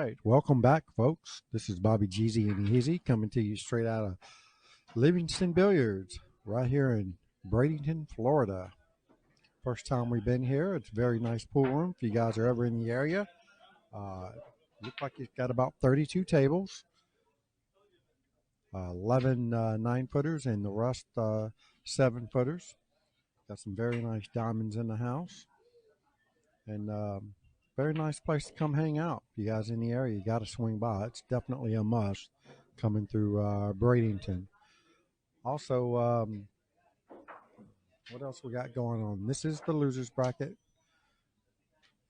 right, welcome back, folks. This is Bobby Jeezy and Hizzy coming to you straight out of Livingston Billiards, right here in Bradenton, Florida. First time we've been here. It's a very nice pool room. If you guys are ever in the area, looks like it's got about 32 tables, 11 9-footers, and the rest 7-footers. Got some very nice diamonds in the house, and very nice place to come hang out. If you guys in the area, you got to swing by. It's definitely a must coming through Bradenton. Also, what else we got going on? This is the losers bracket.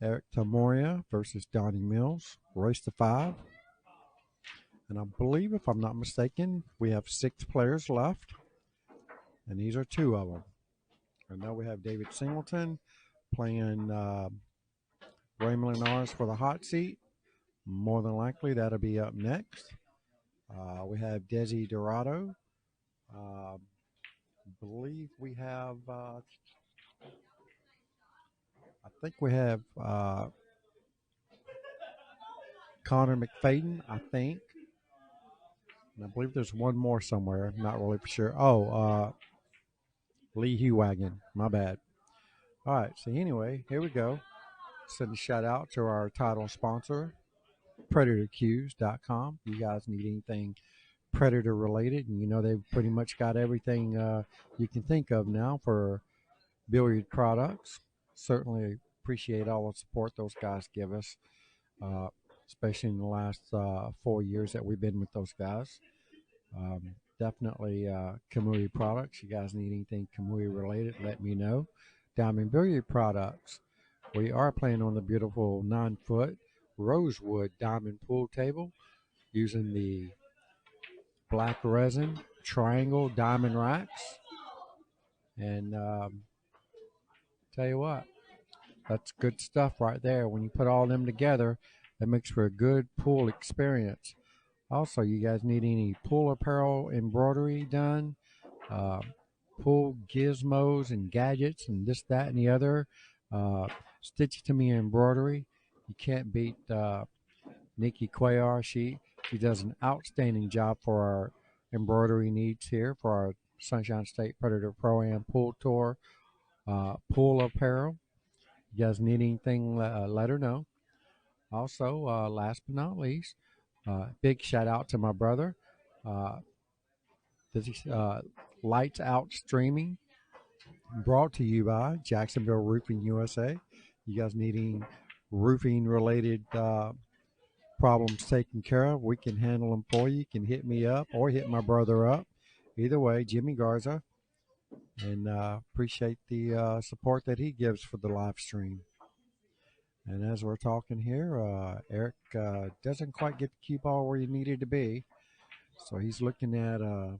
Errick Tamoria versus Donny Mills. Race to 5. And I believe, if I'm not mistaken, we have 6 players left. And these are 2 of them. I know we have David Singleton playing Raymond Linares for the hot seat. More than likely, that'll be up next. We have Desi Dorado. I believe we have, I think we have Connor McFadden, I think. And I believe there's one more somewhere. I'm not really for sure. Oh, Lee Hugwagon. My bad. All right. So anyway, here we go. Send a shout out to our title sponsor, PredatorCues.com. If you guys need anything Predator related, and you know they've pretty much got everything you can think of now for billiard products. Certainly appreciate all the support those guys give us, especially in the last 4 years that we've been with those guys. Definitely Kamui products. You guys need anything Kamui related, let me know. Diamond Billiard Products. We are playing on the beautiful 9-foot rosewood diamond pool table using the black resin triangle diamond racks. And tell you what, that's good stuff right there. When you put all them together, that makes for a good pool experience. Also, you guys need any pool apparel embroidery done, pool gizmos and gadgets and this, that, and the other, Stitch It To Me embroidery. You can't beat Nikki Cuellar. She does an outstanding job for our embroidery needs here for our Sunshine State Predator Pro-Am Pool Tour pool apparel. You guys need anything, let her know. Also, last but not least, big shout out to my brother. This is Lights Out Streaming, brought to you by Jacksonville Roofing USA. You guys need any roofing related problems taken care of, we can handle them for you. You can hit me up or hit my brother up. Either way, Jimmy Garza. And appreciate the support that he gives for the live stream. And as we're talking here, Errick doesn't quite get the cue ball where he needed to be. So he's looking at a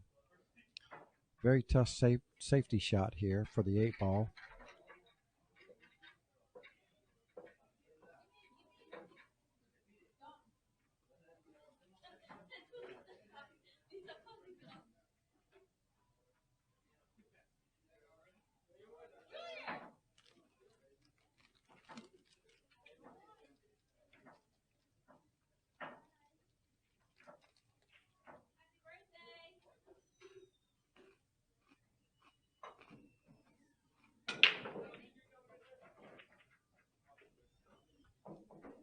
very tough safety shot here for the 8-ball.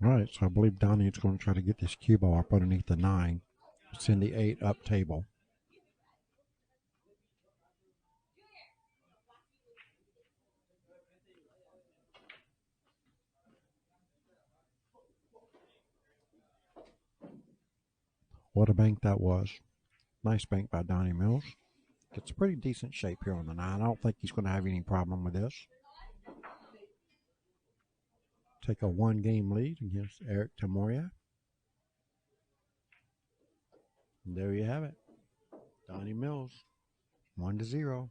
All right, so I believe Donnie is going to try to get this cue ball up underneath the 9. Send the 8 up table. What a bank that was. Nice bank by Donny Mills. Gets a pretty decent shape here on the 9. I don't think he's going to have any problem with this. Take a 1-game lead against Errick Tamoria. And there you have it. Donny Mills, 1-0.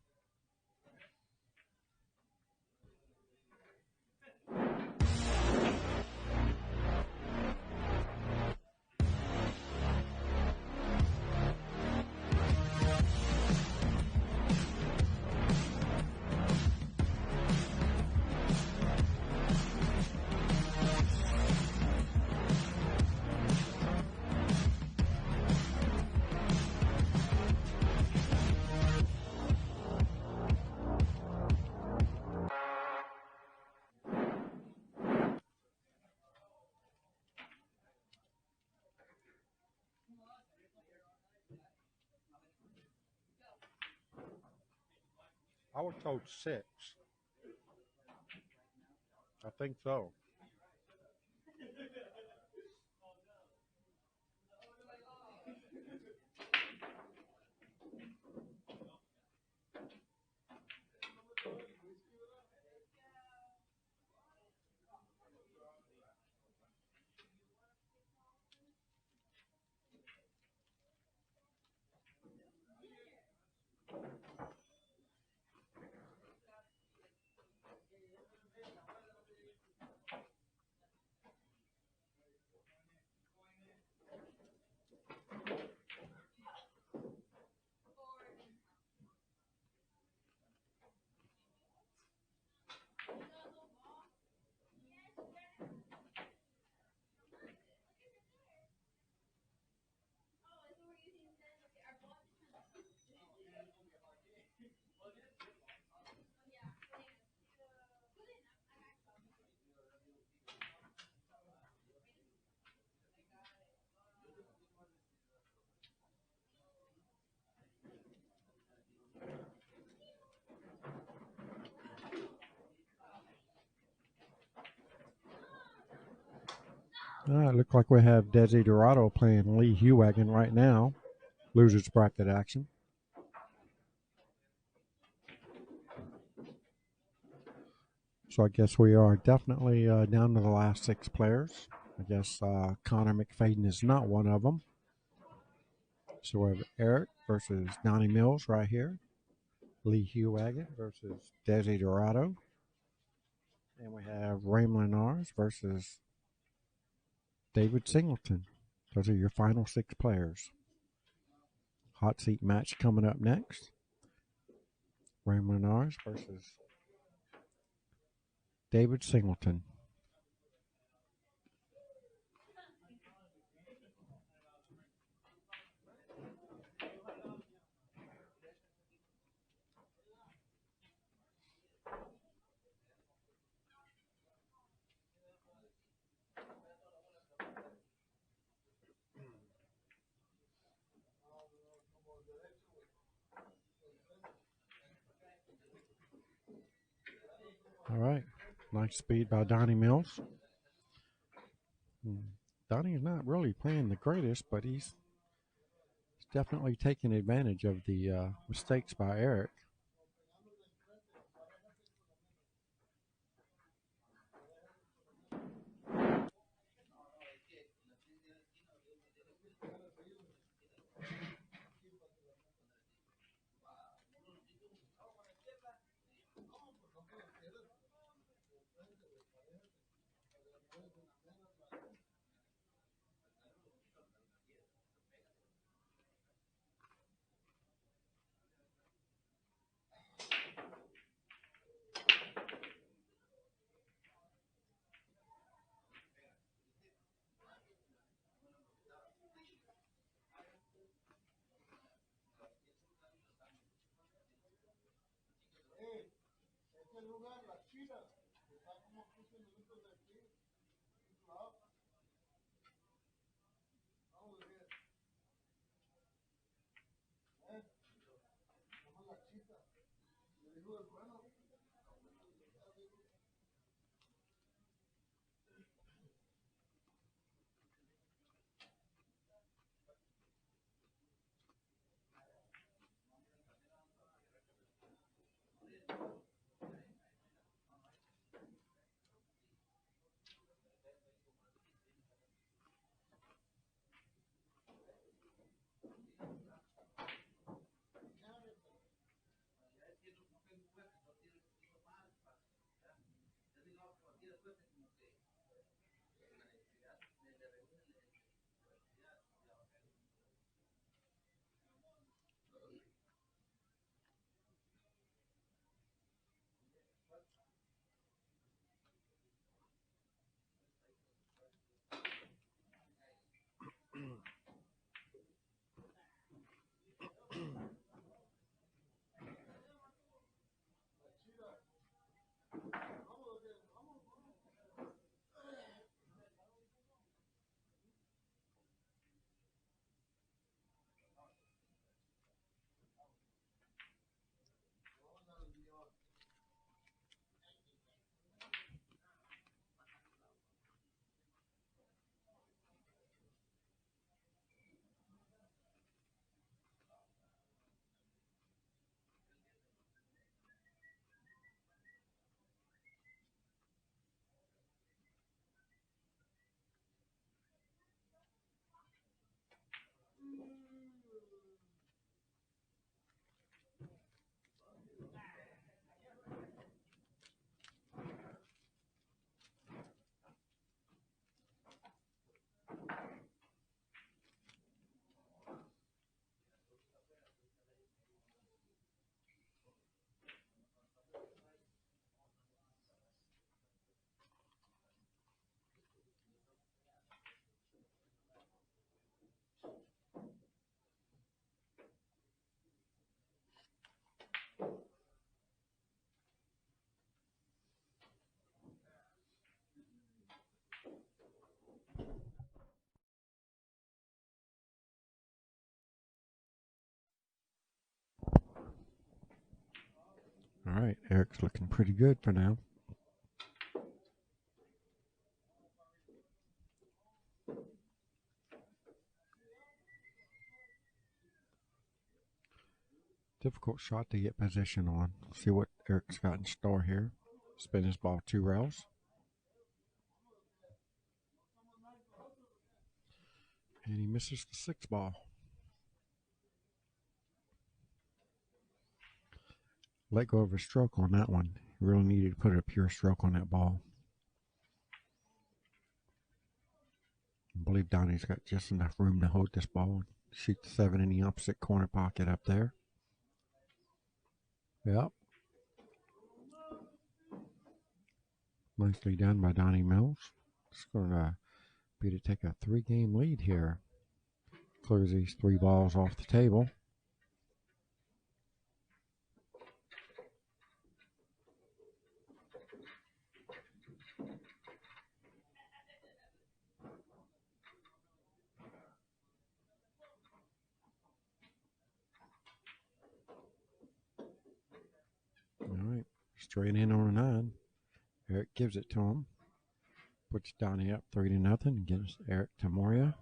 I was told 6. I think so. It looks like we have Desi Dorado playing Lee Hewagon right now. Losers bracket action. So I guess we are definitely down to the last 6 players. I guess Connor McFadden is not one of them. So we have Errick versus Donny Mills right here. Lee Hewagon versus Desi Dorado. And we have Ramlin Ars versus David Singleton. Those are your final 6 players. Hot seat match coming up next. Ramlin Ars versus David Singleton. All right. Nice speed by Donny Mills. Donny's not really playing the greatest, but he's definitely taking advantage of the mistakes by Errick. All right, Eric's looking pretty good for now. Difficult shot to get position on. See what Eric's got in store here. Spin his ball 2 rails. And he misses the 6 ball. Let go of his stroke on that one. He really needed to put a pure stroke on that ball. I believe Donnie's got just enough room to hold this ball and shoot the 7 in the opposite corner pocket up there. Yep. Nicely done by Donny Mills. It's going to be to take a 3-game lead here. Clears these 3 balls off the table. All right, straight in on a 9. Errick gives it to him. Puts Donnie up 3-0 against Errick Tamoria.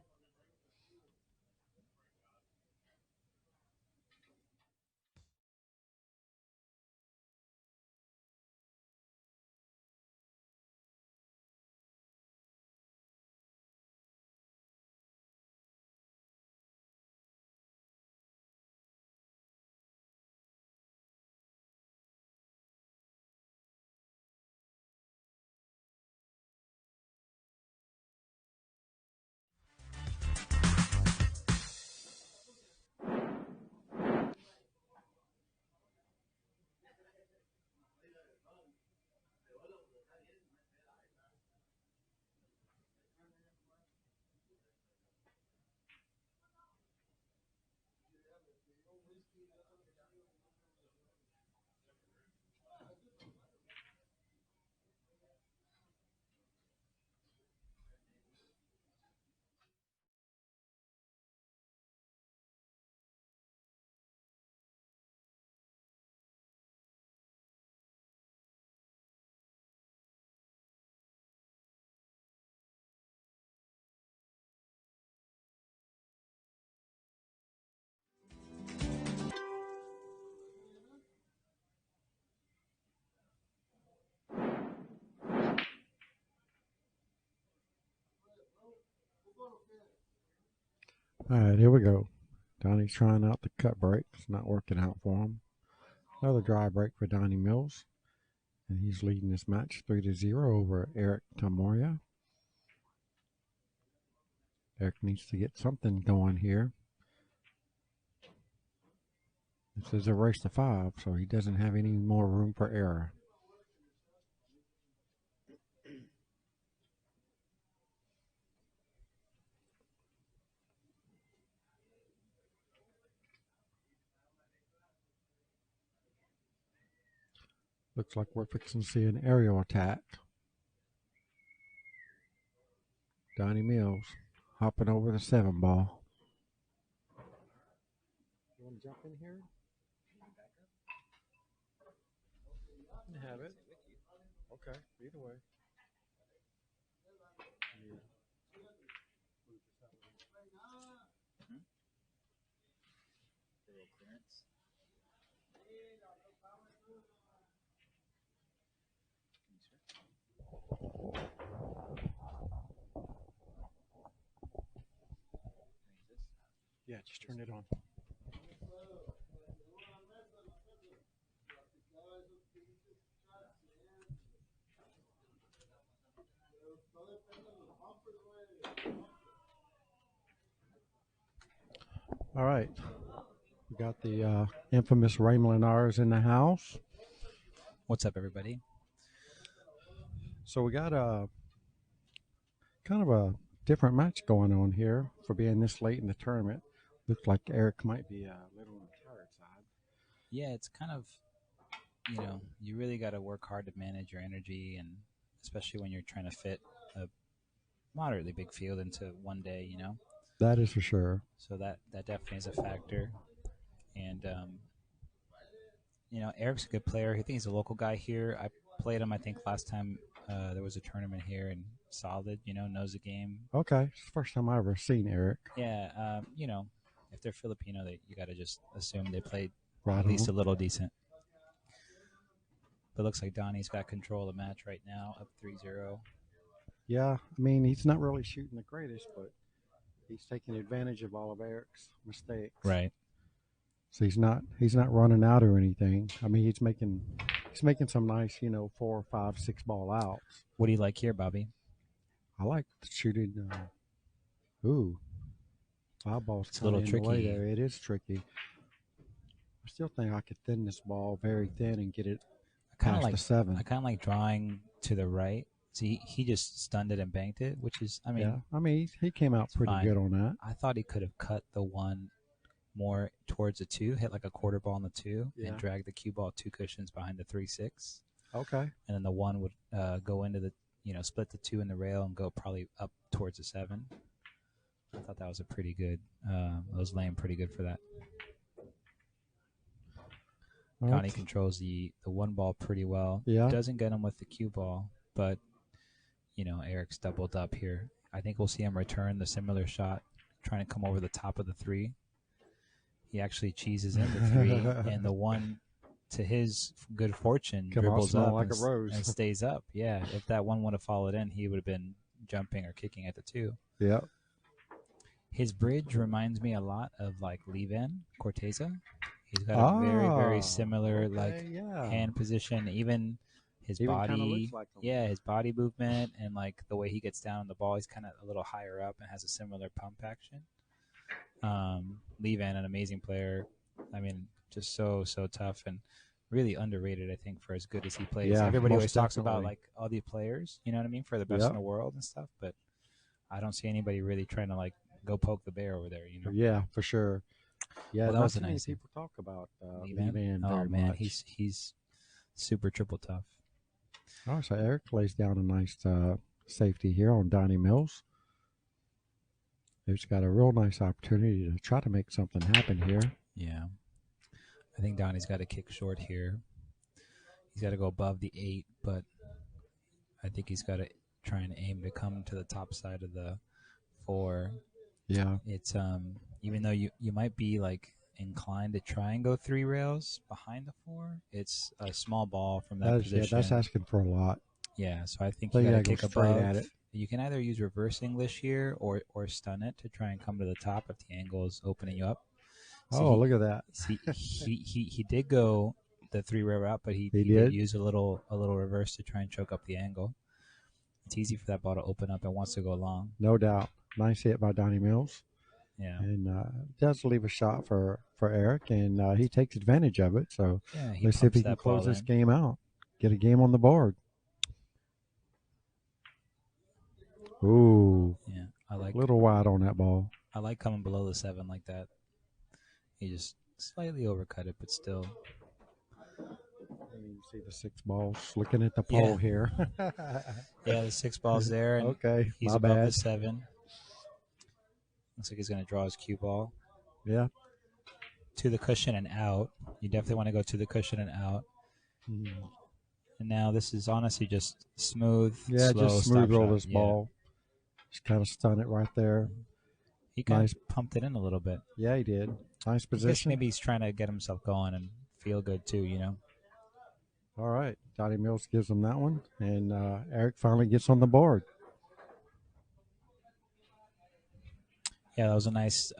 All right, here we go. Donnie's trying out the cut break. It's not working out for him. Another dry break for Donny Mills. And he's leading this match 3-0 over Errick Tamoria. Errick needs to get something going here. This is a race to 5, so he doesn't have any more room for error. Looks like we're fixing to see an aerial attack. Donny Mills hopping over the 7 ball. You want to jump in here? You can have it. Okay, either way. Yeah. Clearance. Yeah, just turn it on. All right. We got the infamous Ray Molinars in the house. What's up, everybody? So we got a kind of a different match going on here for being this late in the tournament. Looks like Errick might be a little on the tired side. Yeah, it's kind of, you really got to work hard to manage your energy, and especially when you're trying to fit a moderately big field into one day, That is for sure. So that definitely is a factor. And, Errick's a good player. I think he's a local guy here. I played him, I think, last time there was a tournament here, and solid, knows the game. Okay. It's the first time I ever seen Errick. Yeah, if they're Filipino, you got to just assume they played Right at least on. a little decent. But it looks like Donnie's got control of the match right now, up 3-0. Yeah, I mean, he's not really shooting the greatest, but he's taking advantage of all of Errick's mistakes. Right. So he's not running out or anything. I mean, he's making some nice, 4, 5, 6 ball outs. What do you like here, Bobby? I like shooting. 5 balls. It's a little tricky. There. It is tricky. I still think I could thin this ball very thin and get it past the 7. I kind of like drawing to the right. See, he just stunned it and banked it, which is, he came out pretty fine. good on that. I thought he could have cut the 1 more towards the 2, hit like a quarter ball on the 2, and drag the cue ball 2 cushions behind the 3-6. Okay. And then the 1 would go into the, split the 2 in the rail and go probably up towards the 7. I thought that was a pretty good, I was laying pretty good for that. Donnie controls the 1 ball pretty well. Yeah. Doesn't get him with the cue ball, but, Errick's doubled up here. I think we'll see him return the similar shot, trying to come over the top of the 3. He actually cheeses in the 3, and the 1, to his good fortune, dribbles up like a rose. and stays up. Yeah, if that 1 would have followed in, he would have been jumping or kicking at the 2. Yeah. His bridge reminds me a lot of like Levan Corteza. He's got a very, very similar hand position. Even his body, looks like him. his body movement and like the way he gets down on the ball. He's kind of a little higher up and has a similar pump action. Levan, an amazing player. I mean, just so tough and really underrated, I think, for as good as he plays. Yeah, everybody always definitely talks about like all the players, you know what I mean, for the best in the world and stuff, but I don't see anybody really trying to like go poke the bear over there, Yeah, for sure. Yeah, well, that was a nice. nice People talk about Levan. Oh man, much. he's super triple tough. Oh, so Errick lays down a nice safety here on Donny Mills. He's got a real nice opportunity to try to make something happen here. Yeah, I think Donnie's got to kick short here. He's got to go above the 8, but I think he's got to try and aim to come to the top side of the 4. Yeah, it's even though you might be like inclined to try and go 3 rails behind the 4, it's a small ball from that position. Yeah, that's asking for a lot. Yeah, so I think you got to kick straight above. at it. You can either use reverse English here or stun it to try and come to the top if the angle is opening you up. So look at that. See, he did go the 3 rail route, but he did use a little reverse to try and choke up the angle. It's easy for that ball to open up and wants to go long. No doubt. Nice hit by Donny Mills. Yeah. And does leave a shot for Errick, and he takes advantage of it. So let's see if he can close this game out. Get a game on the board. Ooh. Yeah, I like a little wide on that ball. I like coming below the 7 like that. He just slightly overcut it, but still. You see the 6 balls looking at the pole here. Yeah, the 6 balls there. And okay, he's above the 7. Looks like he's going to draw his cue ball. Yeah. To the cushion and out. You definitely want to go to the cushion and out. Mm. And now this is honestly just smooth, slow, just smooth roll this ball. ball. Just kind of stun it right there. He kind of pumped it in a little bit. Yeah, he did. Nice position. I guess maybe he's trying to get himself going and feel good too, All right. Donny Mills gives him that one, and Errick finally gets on the board. Yeah, that was a nice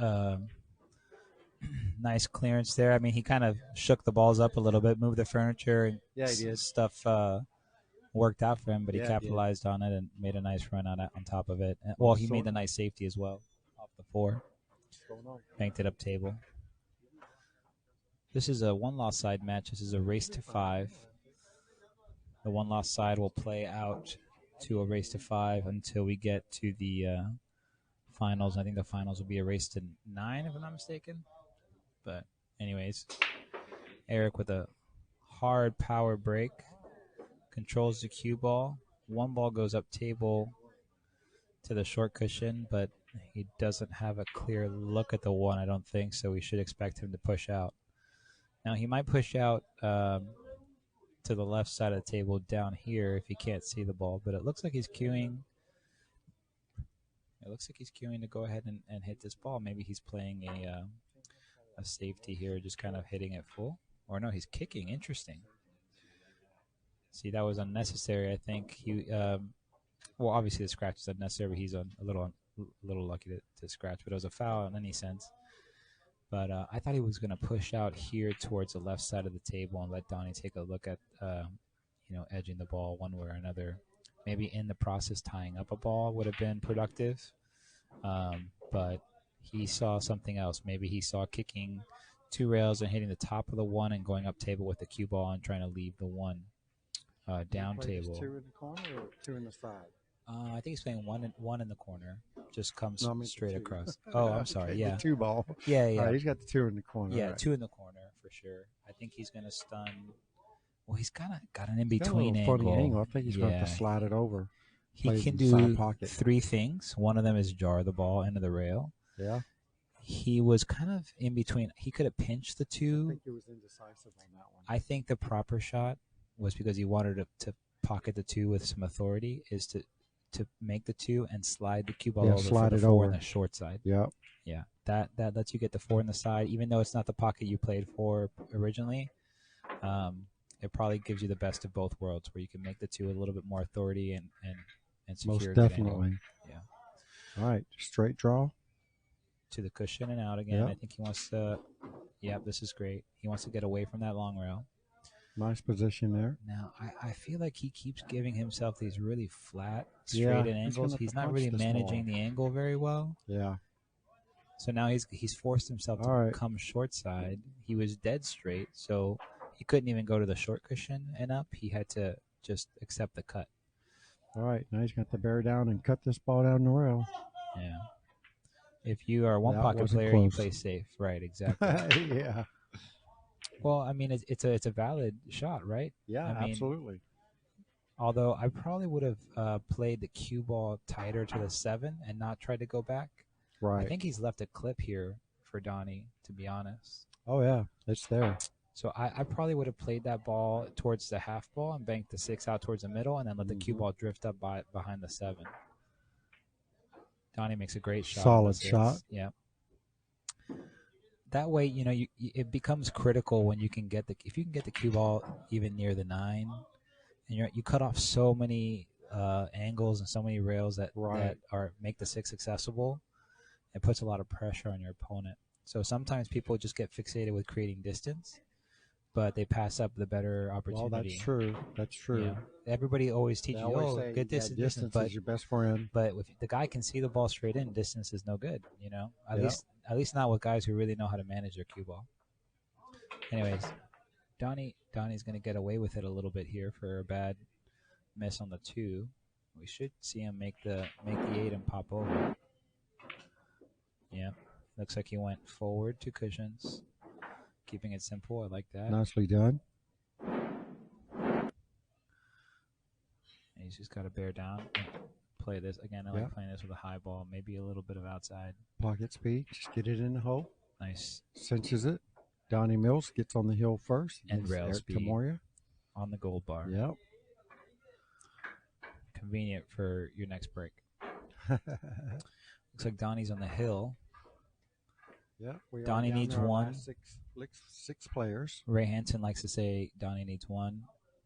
nice clearance there. I mean, he kind of shook the balls up a little bit, moved the furniture, and he did. Stuff worked out for him, but he capitalized on it and made a nice run on top of it. Well, he made a nice safety as well off the 4. Banked it up table. This is a 1-loss side match. This is a race to 5. The 1-loss side will play out to a race to 5 until we get to the finals. I think the finals will be a race to 9, if I'm not mistaken. But anyways, Errick with a hard power break controls the cue ball. 1 ball goes up table to the short cushion, but he doesn't have a clear look at the 1, I don't think, so we should expect him to push out. Now he might push out to the left side of the table down here if he can't see the ball, but it looks like he's queuing. It looks like he's queuing to go ahead and hit this ball. Maybe he's playing a safety here, just kind of hitting it full. Or no, he's kicking. Interesting. See, that was unnecessary. I think he. Well, obviously the scratch is unnecessary. But he's a little lucky to scratch, but it was a foul in any sense. But I thought he was going to push out here towards the left side of the table and let Donny take a look at, edging the ball one way or another. Maybe in the process tying up a ball would have been productive. But he saw something else. Maybe he saw kicking 2 rails and hitting the top of the 1 and going up table with the cue ball and trying to leave the 1 down table. 2 in the corner or 2 in the side? I think he's playing one in the corner. Just comes straight across. Oh, Oh, I'm sorry. Okay, Yeah. the 2 ball. Yeah, yeah. All right, he's got the 2 in the corner. Yeah, right. 2 in the corner for sure. I think he's going to stun. Well, he's kind of got an in-between Got a little funny angle. I think he's going Yeah. to slide it over. He can do 3 things. One of them is jar the ball into the rail. Yeah. He was kind of in between. He could have pinched the 2. I think he was indecisive on that one. I think the proper shot was because he wanted to pocket the 2 with some authority is to make the 2 and slide the cue ball over slide for the it 4 over. on the short side. Yeah. Yeah, that lets you get the 4 in the side, even though it's not the pocket you played for originally. It probably gives you the best of both worlds, where you can make the 2 a little bit more authority and secure. Most a good definitely. angle. Yeah. All right, straight draw. To the cushion and out again. Yep. I think he wants to. Yeah, this is great. He wants to get away from that long rail. Nice position there. Now, I feel like he keeps giving himself these really flat, Yeah, straight angles. He's not really managing the angle very well. Yeah. So now he's forced himself to All right. come short side. He was dead straight, so he couldn't even go to the short cushion and up. He had to just accept the cut. All right, now he's got to bear down and cut this ball down the rail. Yeah. If you are a one That pocket wasn't player, close. you play safe. Right, exactly. Yeah. Well, I mean, it's a valid shot, right? Yeah, I mean, absolutely. Although I probably would have played the cue ball tighter to the 7 and not tried to go back. Right. I think he's left a clip here for Donny, to be honest. Oh, yeah, it's there. So I probably would have played that ball towards the half ball and banked the 6 out towards the middle and then let the cue ball drift up behind the 7. Donny makes a great shot. Solid shot. Yeah. That way, it becomes critical when you can get if you can get the cue ball even near the 9, and you cut off so many angles and so many rails that make the 6 accessible. It puts a lot of pressure on your opponent. So sometimes people just get fixated with creating distance, but they pass up the better opportunity. Well, that's true. That's true. Yeah. Everybody always teaches you, get distance, distance but is your best friend. But if the guy can see the ball straight in, distance is no good. At least not with guys who really know how to manage their cue ball. Anyways, Donny's going to get away with it a little bit here for a bad miss on the 2. We should see him make the 8 and pop over. Yeah, looks like he went forward to cushions, keeping it simple. I like that. Nicely done. And he's just got to bear down and play this. Again, I like playing this with a high ball, maybe a little bit of outside. Pocket speed, just get it in the hole. Nice. Cinches it. Donny Mills gets on the hill first. And rail Errick speed. Tamoria. On the gold bar. Yep. Convenient for your next break. Looks like Donny's on the hill. Yeah, Donny needs 1. Six players. Ray Hansen likes to say Donny needs 1,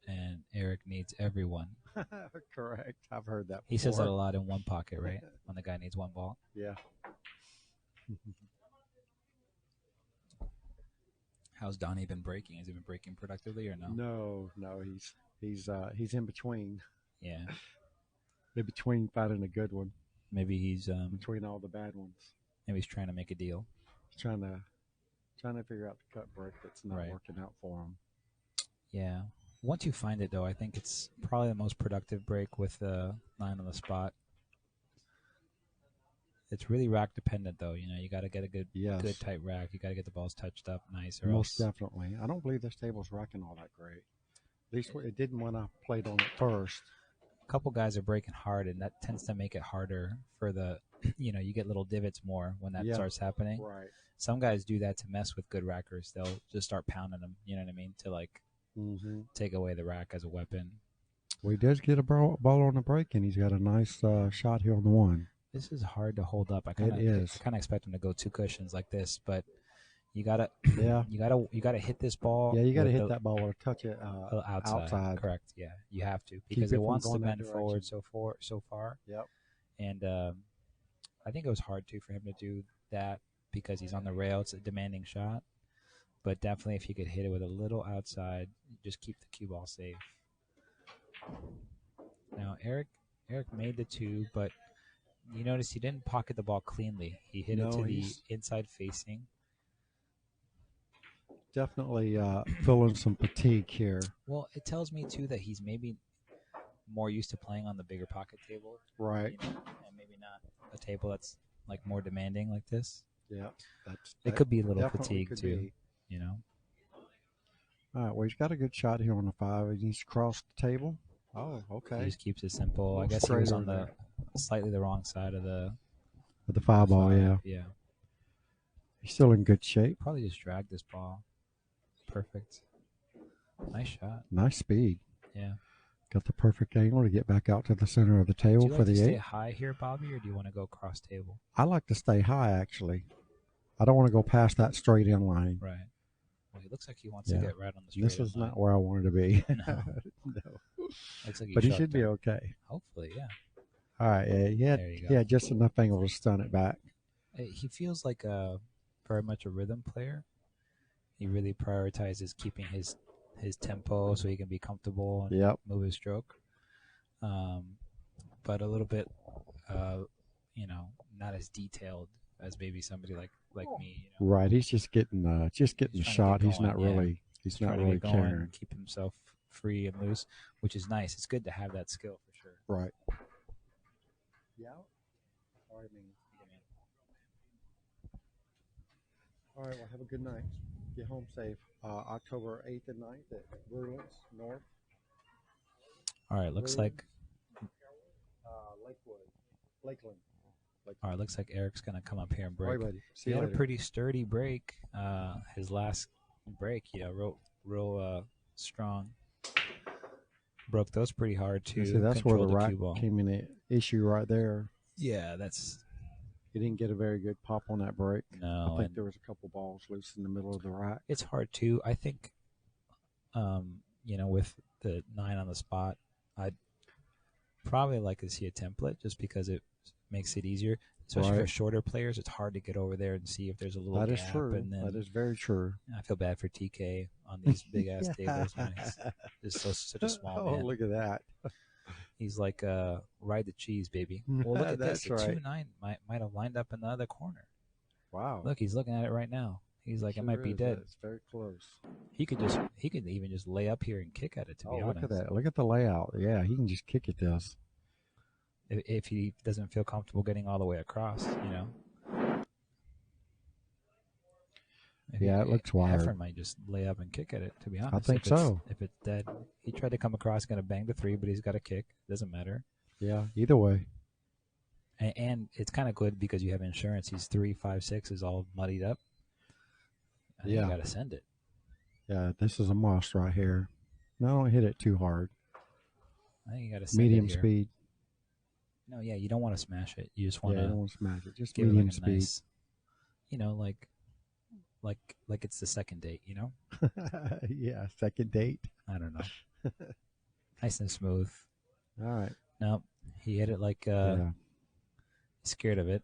and Errick needs everyone. Correct. I've heard that before. He says that a lot in one pocket, right? When the guy needs 1 ball. Yeah. How's Donny been breaking? Has he been breaking productively or no? No. He's in between. Yeah. In between finding a good one. Maybe he's between all the bad ones. Maybe he's trying to make a deal. He's trying to figure out the cut break that's not working out for him. Yeah. Once you find it, though, I think it's probably the most productive break with the 9 on the spot. It's really rack dependent, though. You got to get a good tight rack. You got to get the balls touched up nice. Most definitely. I don't believe this table's racking all that great. At least it didn't when I played on it first. A couple guys are breaking hard, and that tends to make it harder for the, you get little divots more when that starts happening. Right. some guys do that to mess with good rackers. They'll just start pounding them. You know what I mean? To like take away the rack as a weapon. Well, he does get a ball on the break, and he's got a nice shot here on the 1. This is hard to hold up. I kind of expect him to go 2 cushions like this, but you gotta you gotta hit this ball. Yeah, you gotta hit that ball or touch it outside. Correct. Yeah, you have to because it wants to bend forward so far. Yep. And I think it was hard too for him to do that because he's on the rail. It's a demanding shot, but definitely if you could hit it with a little outside, just keep the cue ball safe. Now Errick made the 2, but you notice he didn't pocket the ball cleanly. He hit it to the inside facing. Definitely feeling some fatigue here. Well, it tells me too that he's maybe more used to playing on the bigger pocket table, right? You know, and maybe not a table that's like more demanding like this. Yeah, it could be a little fatigue too. You know. All right. Well, he's got a good shot here on the 5. He needs to cross the table. Oh, okay. He just keeps it simple. I guess he was on the slightly the wrong side of the 5 ball. Yeah. Yeah. He's still in good shape. Probably just dragged this ball. Perfect. Nice shot. Nice speed. Yeah. Got the perfect angle to get back out to the center of the table for the 8. Do you like to stay high here, Bobby, or do you want to go cross table? I like to stay high, actually. I don't want to go past that straight in line. Right. Well, he looks like he wants to get right on the straight This is not where I wanted to be. No. Looks like but he should be okay. Hopefully, yeah. All right. Yeah, he had just enough angle to stun it back. He feels like very much a rhythm player. He really prioritizes keeping his tempo so he can be comfortable and move his stroke. But a little bit, not as detailed as maybe somebody like me. You know? Right. He's just getting the shot. He's not really caring. Keep himself free and loose, which is nice. It's good to have that skill for sure. Right. Yeah. All right. Well, have a good night. Get home safe. October 8th and 9th at Bruins North. All right. Looks like Lakeland. All right. Looks like Errick's gonna come up here and break. All right, buddy. See he you had later. a pretty sturdy break. His last break, real strong. Broke those pretty hard too. See, that's where the rack came in an issue right there. Yeah, he didn't get a very good pop on that break. No, I think there was a couple balls loose in the middle of the rack. It's hard too. I think, with the 9 on the spot, I'd probably like to see a template just because it makes it easier. Especially for shorter players, it's hard to get over there and see if there's a little gap. That is true. And then, that is very true. I feel bad for TK on these big ass tables. Man. He's such a small man. Oh, look at that. He's like, ride the cheese, baby. Well, look at this. The 2-9 might have lined up in the other corner. Wow. Look, he's looking at it right now. He's like, it might be dead. It's very close. He could even just lay up here and kick at it, to be honest. Look at that. Look at the layout. Yeah, he can just kick at this. If he doesn't feel comfortable getting all the way across, It looks wired. Heffern might just lay up and kick at it, to be honest. I think so. If it's dead, he tried to come across, going to bang the 3, but he's got a kick. Doesn't matter. Yeah, either way. And it's kind of good because you have insurance. He's 3, 5, 6 is all muddied up. You got to send it. Yeah, this is a must right here. No, don't hit it too hard. I think you got to send medium it here. speed. No, yeah, you don't want to smash it. You just want to. You don't want to smash it. Just give medium it speed. Nice, like it's the second date. Yeah, second date. I don't know. Nice and smooth. All right. No, he hit it like scared of it.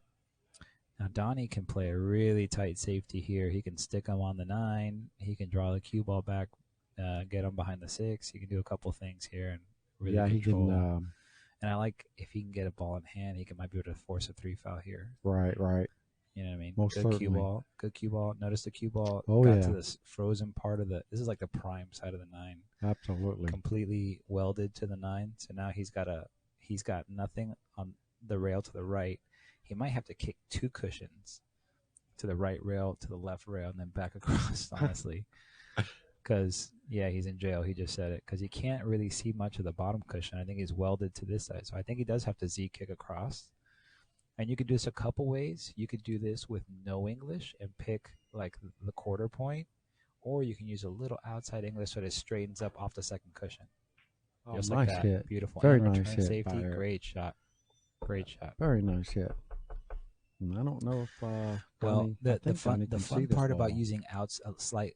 Now Donny can play a really tight safety here. He can stick him on the 9. He can draw the cue ball back, get him behind the 6. He can do a couple things here and really control. He can. And I like if he can get a ball in hand, he might be able to force a 3 foul here. Right. You know what I mean? Most certainly. Good cue ball. Notice the cue ball got to this frozen part of this is like the prime side of the 9. Absolutely. Completely welded to the 9. So now he's got nothing on the rail to the right. He might have to kick 2 cushions to the right rail, to the left rail, and then back across, honestly. Because, he's in jail. He just said it. Because he can't really see much of the bottom cushion. I think he's welded to this side. So I think he does have to Z kick across. And you could do this a couple ways. You could do this with no English and pick like the quarter point, or you can use a little outside English so that it straightens up off the second cushion. Oh, Just nice like that. hit. Beautiful. Very and nice return hit. safety. By Errick. Great shot. Great shot. Very nice hit. And I don't know if Well, Donny, the fun part about ball. using a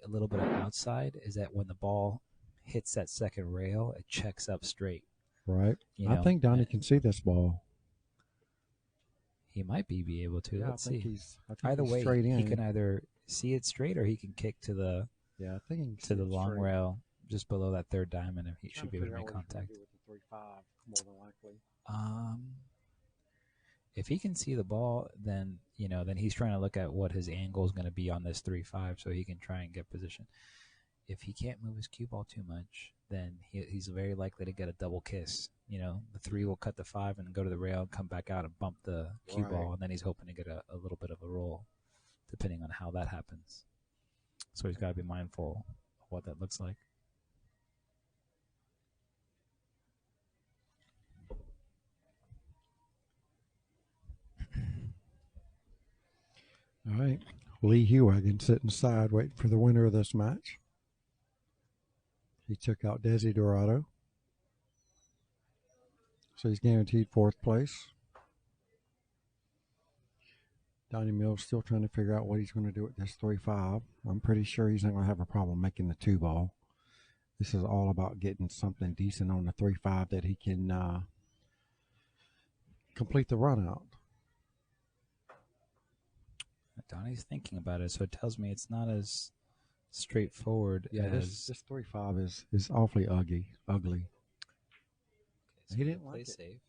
little bit of outside is that when the ball hits that second rail, it checks up straight. Right. You I know, think Donny can see this ball. He might be able to. Yeah, Let's I think see. he's Either way, straight in. he can either see it straight or he can kick to the I think he can to see the it long straight. rail just below that third diamond, and he should be able to Figure out make what he's gonna contact. do with the 3-5, more than likely. If he can see the ball, then then he's trying to look at what his angle is going to be on this 3-5, so he can try and get position. If he can't move his cue ball too much, then he's very likely to get a double kiss. The 3 will cut the 5 and go to the rail and come back out and bump the cue ball, and then he's hoping to get a little bit of a roll, depending on how that happens. So he's got to be mindful of what that looks like. All right. Lee Hewagin sitting aside waiting for the winner of this match. He took out Desi Dorado. So he's guaranteed 4th place. Donny Mills still trying to figure out what he's going to do with this 3-5. I'm pretty sure he's not going to have a problem making the 2 ball. This is all about getting something decent on the 3-5 that he can complete the run out. Donnie's thinking about it, so it tells me it's not as straightforward as this 3-5 is awfully ugly. Okay, so He didn't play like it. safe,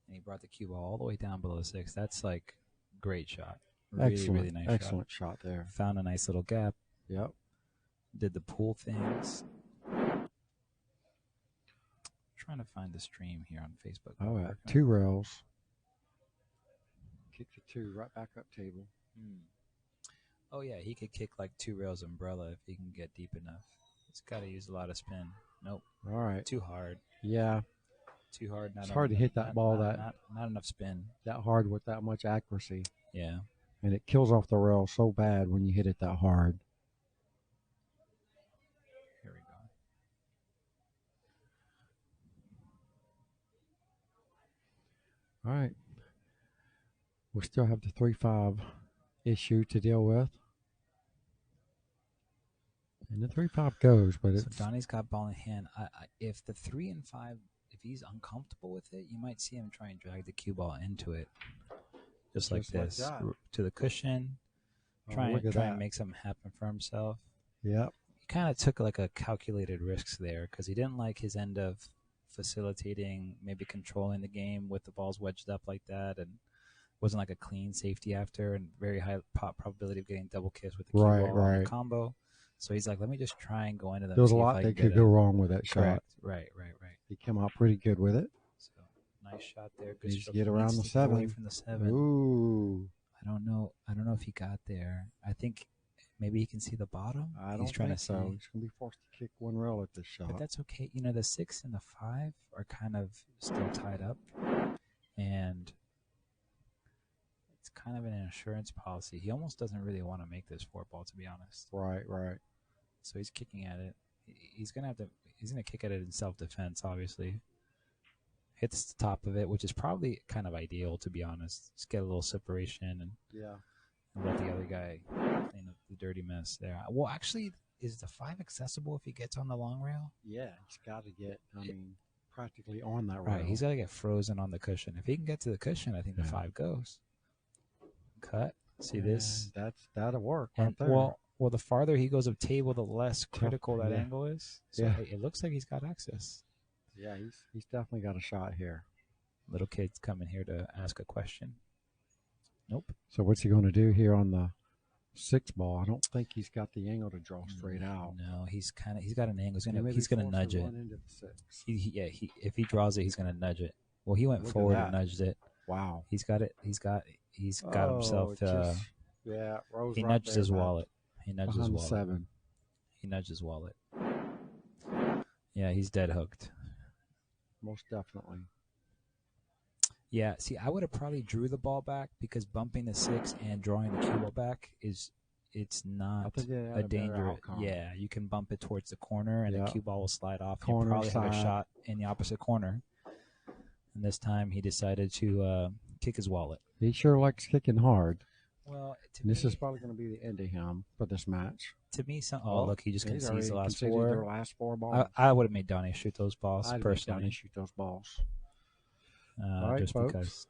and he brought the cue ball all the way down below 6. That's like great shot. Really nice Excellent shot there. Found a nice little gap. Yep. Did the pool things. Trying to find the stream here on Facebook. All right. 2 rails. Kick the 2 right back up table. Oh yeah, he could kick like 2 rails umbrella if he can get deep enough. He's got to use a lot of spin. Nope. All right. Too hard. Yeah. Too hard. It's hard to hit that ball not enough spin. that hard with that much accuracy. Yeah. And it kills off the rail so bad when you hit it that hard. Here we go. All right. We still have the 3-5 issue to deal with. And the 3-5 goes, but So it's Donnie's got ball in hand. If the 3 and 5, if he's uncomfortable with it, you might see him try and drag the cue ball into it, just like this, that. to the cushion. Try and make something happen for himself. Yep. He kind of took like a calculated risks there because he didn't like his end of facilitating, maybe controlling the game with the balls wedged up like that, and wasn't like a clean safety after, and very high probability of getting double kiss with the cue ball on the combo. So he's like, let me just try and go into them. There was a lot that could go wrong with that shot. Right. He came out pretty good with it. So nice shot there. Good Needs to shot. get around the Away 7. from the 7. Ooh. I don't know if he got there. I think maybe he can see the bottom. He's trying to see. He's going to be forced to kick 1 rail at this shot. But that's okay. The 6 and the 5 are kind of still tied up, and it's kind of an insurance policy. He almost doesn't really want to make this 4 ball, to be honest. Right. So he's kicking at it. He's gonna kick at it in self-defense, obviously. Hits the top of it, which is probably kind of ideal, to be honest. Just get a little separation and let the other guy clean up the dirty mess there. Well, actually, is the 5 accessible if he gets on the long rail? Yeah, he's got to get, practically on that rail. Right, he's got to get frozen on the cushion. If he can get to the cushion, I think the 5 goes. Cut. See this? That'll work And right there. Well, the farther he goes up table, the less critical that angle is. So it looks like he's got access. Yeah, he's definitely got a shot here. Little kid's coming here to ask a question. Nope. So what's he going to do here on the 6 ball? I don't think he's got the angle to draw straight out. No, he's got an angle. He's going to nudge it. If he draws it, he's going to nudge it. Well, he went forward and nudged it. Wow. He's got himself. He nudged his wallet. He nudged his wallet. 7. He nudged his wallet. Yeah, he's dead hooked. Most definitely. Yeah, see, I would have probably drew the ball back because bumping the 6 and drawing the cue ball back it's I not think it had a a better danger. outcome. Yeah, you can bump it towards the corner and Yeah. the cue ball will slide off. Corner, and probably have a side. shot in the opposite corner. And this time he decided to kick his wallet. He sure likes kicking hard. Well, This is probably going to be the end of him for this match. to me, look, he just concedes the last their 4. last 4 balls. I would have made Donny shoot those balls I'd personally. make Donny shoot those balls. All right, just folks. because.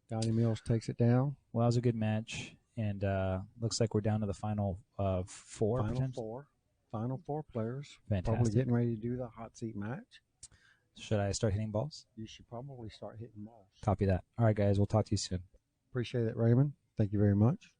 Donny Mills takes it down. Well, it was a good match, and looks like we're down to the final 4. Final 4 players. Fantastic. Probably getting ready to do the hot seat match. Should I start hitting balls? You should probably start hitting balls. Copy that. All right, guys. We'll talk to you soon. Appreciate it, Raymond. Thank you very much.